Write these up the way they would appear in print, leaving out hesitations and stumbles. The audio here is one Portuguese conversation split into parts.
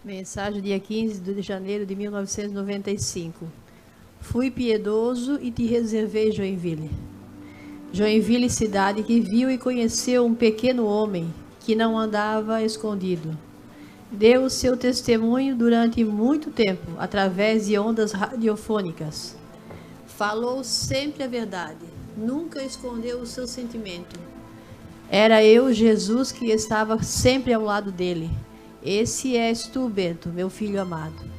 Mensagem, dia 15 de janeiro de 1995. Fui piedoso e te reservei Joinville. Joinville, cidade que viu e conheceu um pequeno homem que não andava escondido. Deu o seu testemunho durante muito tempo, através de ondas radiofônicas. Falou sempre a verdade, nunca escondeu o seu sentimento. Era eu, Jesus, que estava sempre ao lado dele. Esse és tu, Bento, meu filho amado.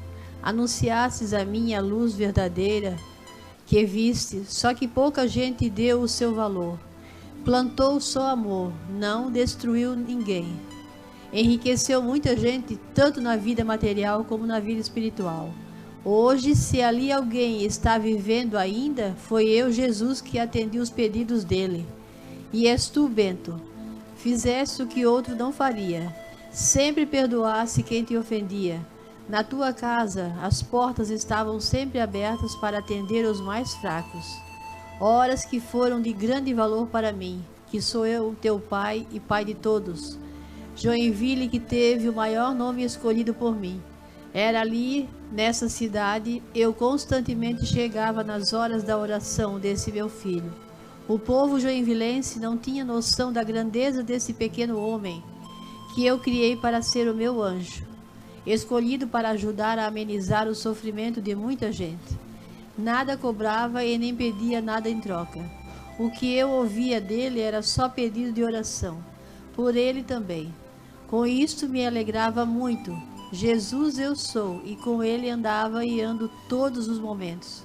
Anunciastes a minha luz verdadeira que viste, só que pouca gente deu o seu valor. Plantou só amor, não destruiu ninguém. Enriqueceu muita gente, tanto na vida material como na vida espiritual. Hoje, se ali alguém está vivendo ainda, foi eu, Jesus, que atendi os pedidos dele. E és tu, Bento, fizeste o que outro não faria. Sempre perdoasse quem te ofendia. Na tua casa, as portas estavam sempre abertas para atender os mais fracos. Horas que foram de grande valor para mim, que sou eu, teu pai e pai de todos. Joinville, que teve o maior nome escolhido por mim. Era ali, nessa cidade, eu constantemente chegava nas horas da oração desse meu filho. O povo joinvilense não tinha noção da grandeza desse pequeno homem que eu criei para ser o meu anjo, escolhido para ajudar a amenizar o sofrimento de muita gente. Nada cobrava e nem pedia nada em troca. O que eu ouvia dele era só pedido de oração, por ele também. Com isto me alegrava muito. Jesus eu sou, e com ele andava e ando todos os momentos.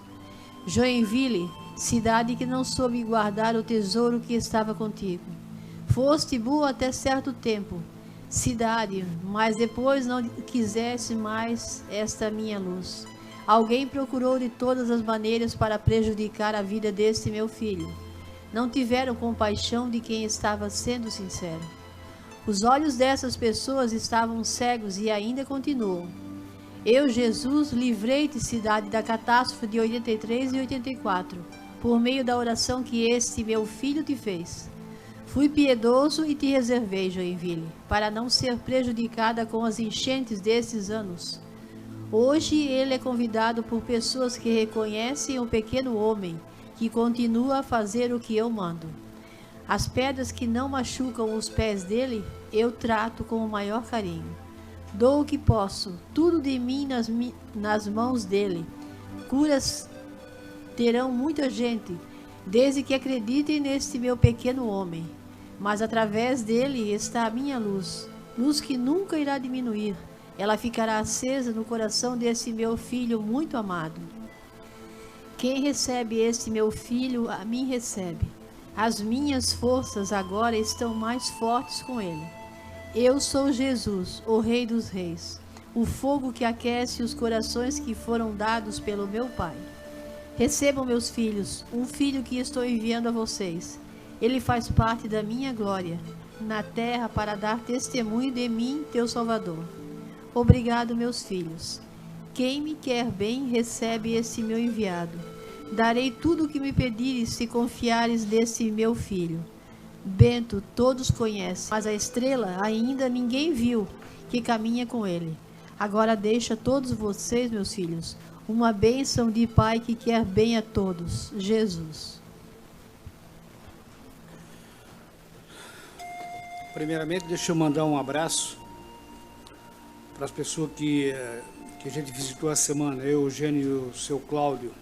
Joinville, cidade que não soube guardar o tesouro que estava contigo. Foste boa até certo tempo, cidade, mas depois não quisesse mais esta minha luz. Alguém procurou de todas as maneiras para prejudicar a vida deste meu filho. Não tiveram compaixão de quem estava sendo sincero. Os olhos dessas pessoas estavam cegos e ainda continuam. Eu, Jesus, livrei-te, cidade, da catástrofe de 83 e 84, por meio da oração que este meu filho te fez. Fui piedoso e te reservei, Joinville, para não ser prejudicada com as enchentes desses anos. Hoje ele é convidado por pessoas que reconhecem o pequeno homem, que continua a fazer o que eu mando. As pedras que não machucam os pés dele, eu trato com o maior carinho. Dou o que posso, tudo de mim nas mãos dele. Curas terão muita gente, desde que acreditem neste meu pequeno homem. Mas através dele está a minha luz, luz que nunca irá diminuir. Ela ficará acesa no coração desse meu filho muito amado. Quem recebe este meu filho, a mim recebe. As minhas forças agora estão mais fortes com ele. Eu sou Jesus, o Rei dos Reis, o fogo que aquece os corações que foram dados pelo meu Pai. Recebam, meus filhos, um filho que estou enviando a vocês. Ele faz parte da minha glória na terra para dar testemunho de mim, teu Salvador. Obrigado, meus filhos. Quem me quer bem, recebe esse meu enviado. Darei tudo o que me pedires se confiares nesse meu filho. Bento todos conhecem, mas a estrela ainda ninguém viu que caminha com ele. Agora deixa a todos vocês, meus filhos, uma bênção de Pai que quer bem a todos, Jesus. Primeiramente, deixa eu mandar um abraço para as pessoas que a gente visitou essa semana, eu, Eugênio e o seu Cláudio.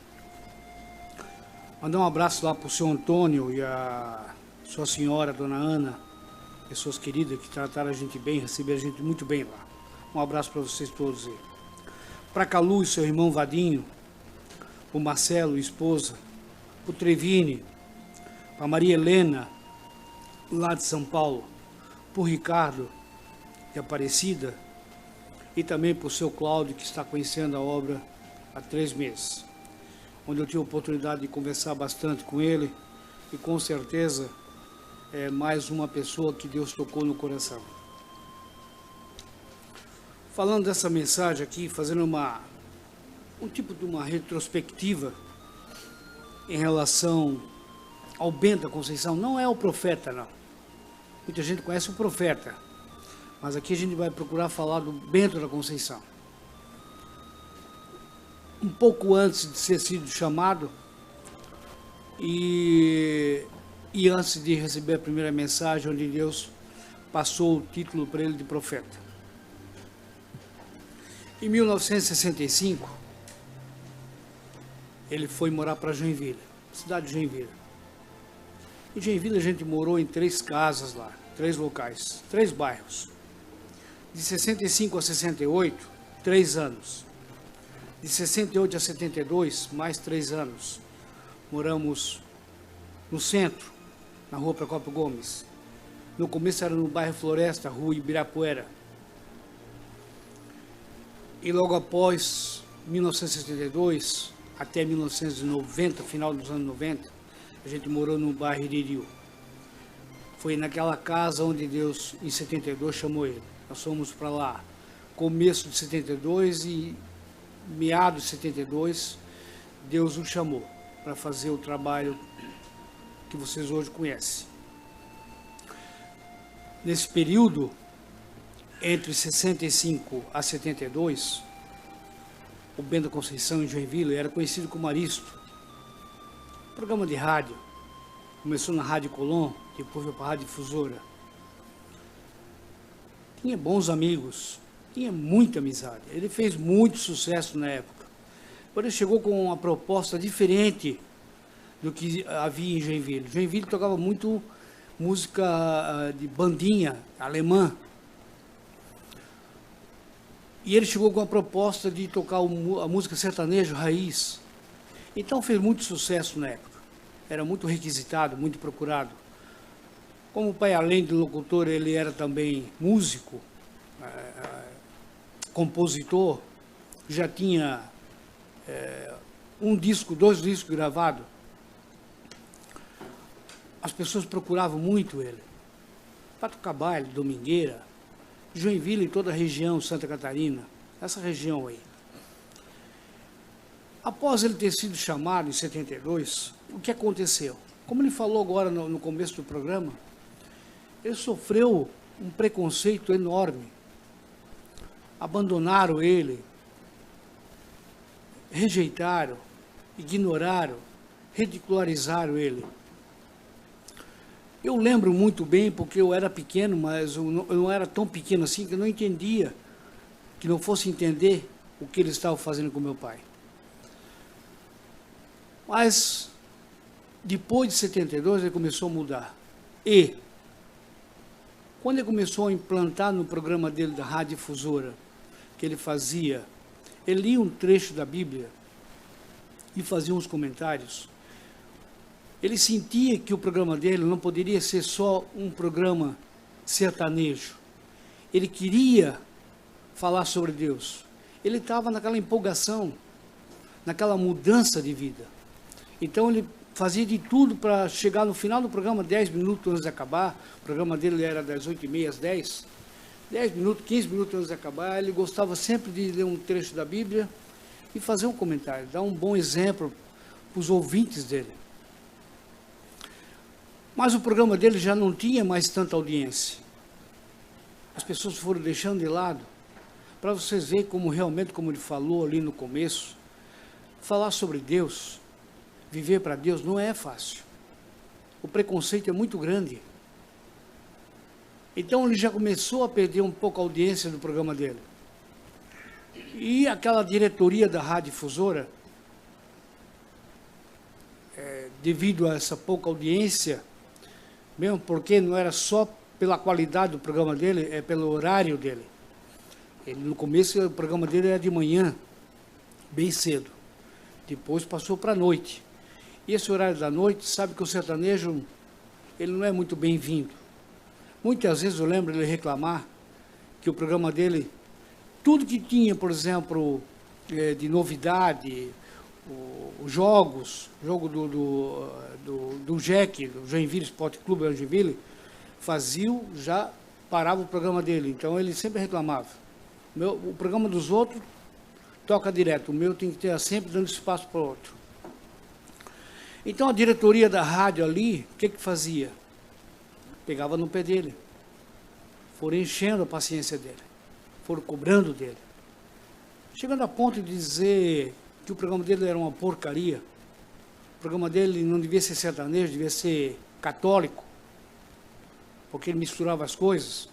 Mandar um abraço lá para o seu Antônio e a sua senhora, dona Ana, pessoas queridas que trataram a gente bem, receberam a gente muito bem lá. Um abraço para vocês todos aí. Para Calu e seu irmão Vadinho, para o Marcelo, esposa, para o Trevini, para Maria Helena, lá de São Paulo, para o Ricardo de Aparecida e também para o seu Cláudio, que está conhecendo a obra há 3 meses, onde eu tive a oportunidade de conversar bastante com ele e com certeza é mais uma pessoa que Deus tocou no coração. Falando dessa mensagem aqui, fazendo um tipo de uma retrospectiva em relação ao Bento da Conceição, não é o profeta, não. Muita gente conhece o profeta, Mas aqui a gente vai procurar falar do Bento da Conceição. Um pouco antes de ser sido chamado e antes de receber a primeira mensagem, onde Deus passou o título para ele de profeta. Em 1965, ele foi morar para Joinville, cidade de Joinville. Em Joinville a gente morou em 3 casas lá, 3 locais, 3 bairros. De 65 a 68, 3 anos. De 68 a 72, mais 3 anos. Moramos no centro, na rua Procópio Gomes. No começo era no bairro Floresta, rua Ibirapuera. E logo após 1972, até 1990, final dos anos 90, a gente morou no bairro Iririu. Foi naquela casa onde Deus, em 72, chamou ele. Nós fomos para lá, começo de 72 e meados de 72, Deus o chamou para fazer o trabalho que vocês hoje conhecem. Nesse período, entre 65 a 72, o Bento da Conceição em Joinville era conhecido como Aristo. Programa de rádio. Começou na Rádio Colom, depois foi para a Rádio Difusora. Tinha bons amigos, tinha muita amizade. Ele fez muito sucesso na época. Quando ele chegou com uma proposta diferente do que havia em Joinville. Joinville tocava muito música de bandinha alemã. E ele chegou com a proposta de tocar a música sertanejo raiz. Então fez muito sucesso na época. Era muito requisitado, muito procurado. Como o pai, além de locutor, ele era também músico, compositor, já tinha 1 disco, 2 discos gravados. As pessoas procuravam muito ele. Para tocar baile, domingueira, Joinville e toda a região, Santa Catarina, essa região aí. Após ele ter sido chamado em 72, o que aconteceu? Como ele falou agora no começo do programa, ele sofreu um preconceito enorme. Abandonaram ele, rejeitaram, ignoraram, ridicularizaram ele. Eu lembro muito bem, porque eu era pequeno, mas eu não era tão pequeno assim, que eu não entendia, que não fosse entender o que eles estavam fazendo com meu pai. Mas, depois de 72, ele começou a mudar. E, quando ele começou a implantar no programa dele da Rádio Difusora, que ele fazia, ele lia um trecho da Bíblia e fazia uns comentários. Ele sentia que o programa dele não poderia ser só um programa sertanejo. Ele queria falar sobre Deus. Ele estava naquela empolgação, naquela mudança de vida. Então ele fazia de tudo para chegar no final do programa, 10 minutos antes de acabar. O programa dele era das 8h30 às 10. 10 minutos, 15 minutos antes de acabar. Ele gostava sempre de ler um trecho da Bíblia e fazer um comentário, dar um bom exemplo para os ouvintes dele. Mas o programa dele já não tinha mais tanta audiência. As pessoas foram deixando de lado. Para vocês verem como realmente, como ele falou ali no começo, falar sobre Deus, viver para Deus não é fácil. O preconceito é muito grande. Então ele já começou a perder um pouco a audiência do programa dele. E aquela diretoria da Rádio Difusora, devido a essa pouca audiência, mesmo porque não era só pela qualidade do programa dele, é pelo horário dele. No começo o programa dele era de manhã, bem cedo. Depois passou para a noite. E esse horário da noite, sabe que o sertanejo, ele não é muito bem-vindo. Muitas vezes eu lembro ele reclamar que o programa dele, tudo que tinha, por exemplo, de novidade, os jogos, jogo do JEC, do Joinville Sport Clube Joinville, faziam, já parava o programa dele. Então ele sempre reclamava. O programa dos outros toca direto, o meu tem que ter sempre dando espaço para o outro. Então a diretoria da rádio ali, o que fazia? Pegava no pé dele. foram enchendo a paciência dele, foram cobrando dele, chegando a ponto de dizer que o programa dele era uma porcaria, o programa dele não devia ser sertanejo, devia ser católico, porque ele misturava as coisas.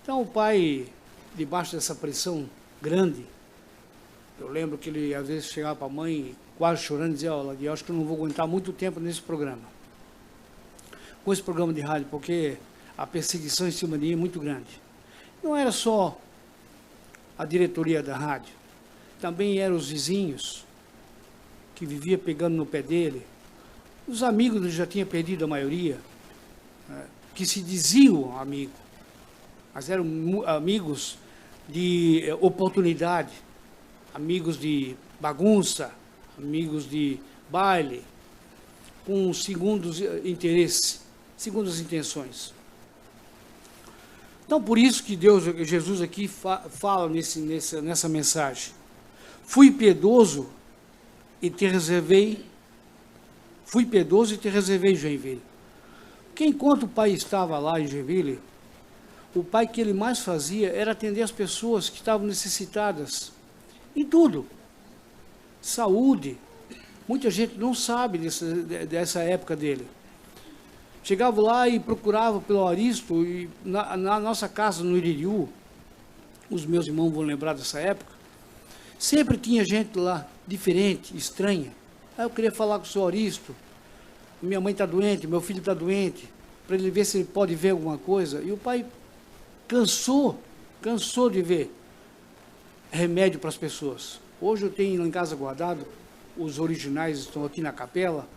Então o pai, debaixo dessa pressão grande, eu lembro que ele às vezes chegava para a mãe quase chorando e dizia: olha, eu acho que eu não vou aguentar muito tempo nesse programa, com esse programa de rádio, porque a perseguição em cima de mim é muito grande. Não era só a diretoria da rádio, também eram os vizinhos, que vivia pegando no pé dele, os amigos ele já tinha perdido a maioria, que se diziam amigos, mas eram amigos de oportunidade, amigos de bagunça, amigos de baile, com segundos interesses, segundas intenções. Então, por isso que Jesus aqui fala nessa mensagem: fui piedoso e te reservei Joinville. Porque enquanto o pai estava lá em Joinville, o pai que ele mais fazia era atender as pessoas que estavam necessitadas em tudo. Saúde. Muita gente não sabe dessa época dele. Chegava lá e procurava pelo Aristo, e na nossa casa no Iririú, os meus irmãos vão lembrar dessa época, sempre tinha gente lá, diferente, estranha. Aí eu queria falar com o senhor Aristo, minha mãe está doente, meu filho está doente, para ele ver se ele pode ver alguma coisa. E o pai cansou de ver remédio para as pessoas. Hoje eu tenho lá em casa guardado, os originais estão aqui na capela,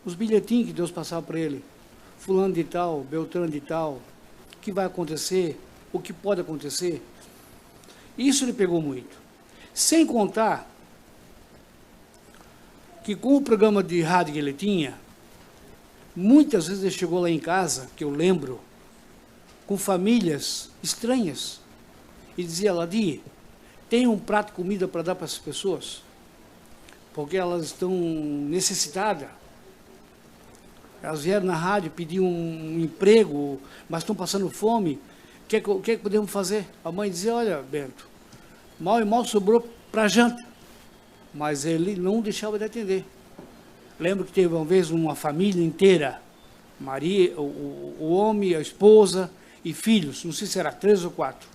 os bilhetinhos que Deus passava para ele. Fulano de tal, Beltrano de tal, o que vai acontecer, o que pode acontecer. Isso ele pegou muito. Sem contar que com o programa de rádio que ele tinha, muitas vezes ele chegou lá em casa, que eu lembro, com famílias estranhas, e dizia: Ladi, tem um prato de comida para dar para essas pessoas? Porque elas estão necessitadas. Elas vieram na rádio pedir um emprego, mas estão passando fome. O que podemos fazer? A mãe dizia: olha, Bento, mal e mal sobrou para janta. Mas ele não deixava de atender. Lembro que teve uma vez uma família inteira, Maria, o homem, a esposa e filhos, não sei se era 3 ou 4,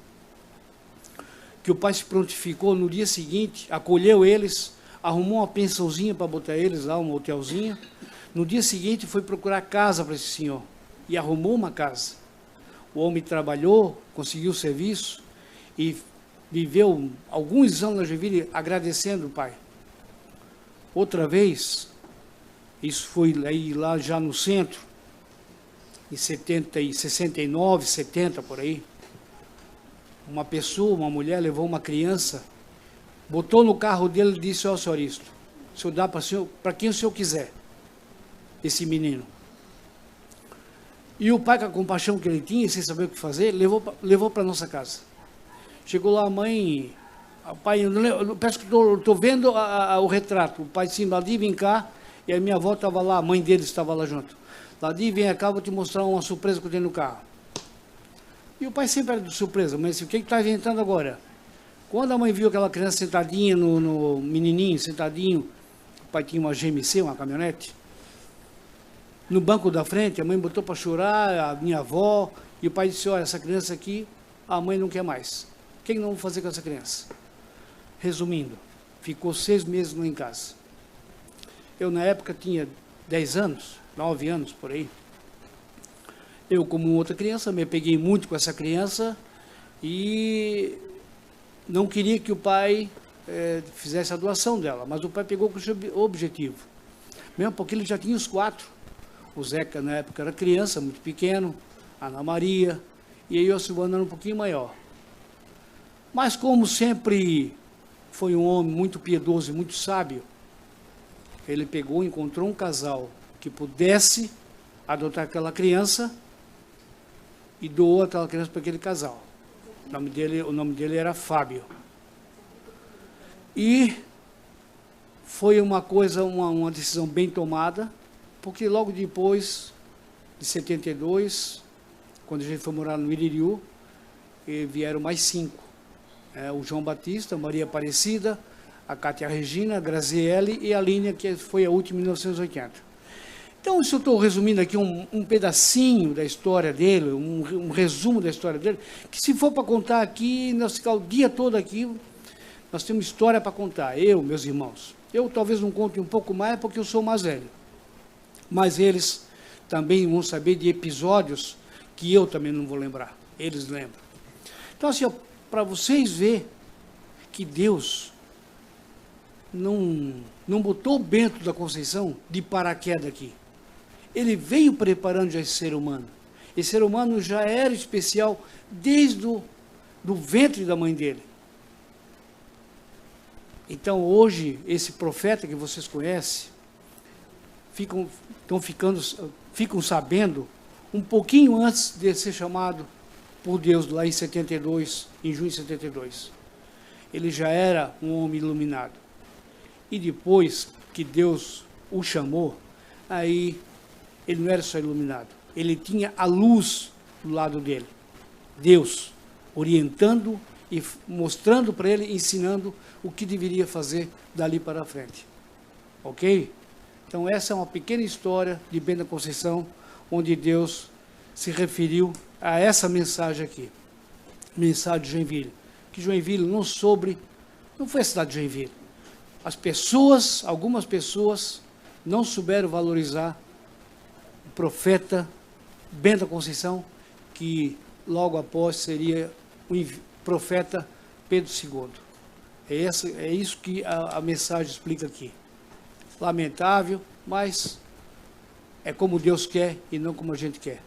que o pai se prontificou no dia seguinte, acolheu eles, arrumou uma pensãozinha para botar eles lá, um hotelzinho. No dia seguinte foi procurar casa para esse senhor e arrumou uma casa. O homem trabalhou, conseguiu serviço e viveu alguns anos na Joinville agradecendo o pai. Outra vez, isso foi lá já no centro, em 69, 70 por aí, uma pessoa, uma mulher levou uma criança, botou no carro dele e disse: ó, senhor Aristo, o senhor dá para quem o senhor quiser esse menino. E o pai, com a compaixão que ele tinha, sem saber o que fazer, levou para nossa casa. Chegou lá a mãe, o pai, eu peço que estou vendo o retrato. O pai disse: Ladi, vem cá. E a minha avó estava lá, a mãe dele estava lá junto. Ladi, vem cá, vou te mostrar uma surpresa que eu tenho no carro. E o pai sempre era de surpresa, mas disse: o que está inventando agora? Quando a mãe viu aquela criança sentadinha no menininho, sentadinho, o pai tinha uma GMC, uma caminhonete, no banco da frente, a mãe botou para chorar, a minha avó, e o pai disse: olha, essa criança aqui, a mãe não quer mais. O que nós vamos fazer com essa criança? Resumindo, ficou 6 meses lá em casa. Eu, na época, tinha 10 anos, 9 anos, por aí. Eu, como outra criança, me peguei muito com essa criança e não queria que o pai fizesse a doação dela, mas o pai pegou com o objetivo. Mesmo porque ele já tinha os 4. O Zeca, na época, era criança, muito pequeno, a Ana Maria, e aí o Silvano era um pouquinho maior. Mas como sempre foi um homem muito piedoso e muito sábio, ele pegou e encontrou um casal que pudesse adotar aquela criança e doou aquela criança para aquele casal. O nome dele era Fábio. E foi uma coisa, uma decisão bem tomada, porque logo depois de 72, quando a gente foi morar no Iririú, e vieram mais 5. O João Batista, a Maria Aparecida, a Cátia Regina, a Graziele e a Línia, que foi a última em 1980. Então, isso eu estou resumindo aqui um pedacinho da história dele, um resumo da história dele, que se for para contar aqui, nós ficamos o dia todo aqui, nós temos história para contar, eu, meus irmãos. Eu talvez não conte um pouco mais, porque eu sou mais velho. Mas eles também vão saber de episódios que eu também não vou lembrar. Eles lembram. Então, assim, para vocês verem que Deus não botou o Bento da Conceição de paraquedas aqui. Ele veio preparando já esse ser humano. Esse ser humano já era especial desde do ventre da mãe dele. Então, hoje, esse profeta que vocês conhecem, ficam sabendo um pouquinho antes de ser chamado por Deus, lá em 72, em junho de 72. Ele já era um homem iluminado. E depois que Deus o chamou, aí ele não era só iluminado, ele tinha a luz do lado dele. Deus orientando e mostrando para ele, ensinando o que deveria fazer dali para frente. Ok? Então essa é uma pequena história de Bento da Conceição, onde Deus se referiu a essa mensagem aqui. Mensagem de Joinville. Que Joinville não foi a cidade de Joinville. Algumas pessoas não souberam valorizar o profeta Bento da Conceição, que logo após seria o profeta Pedro II. É isso que a mensagem explica aqui. Lamentável, mas é como Deus quer e não como a gente quer.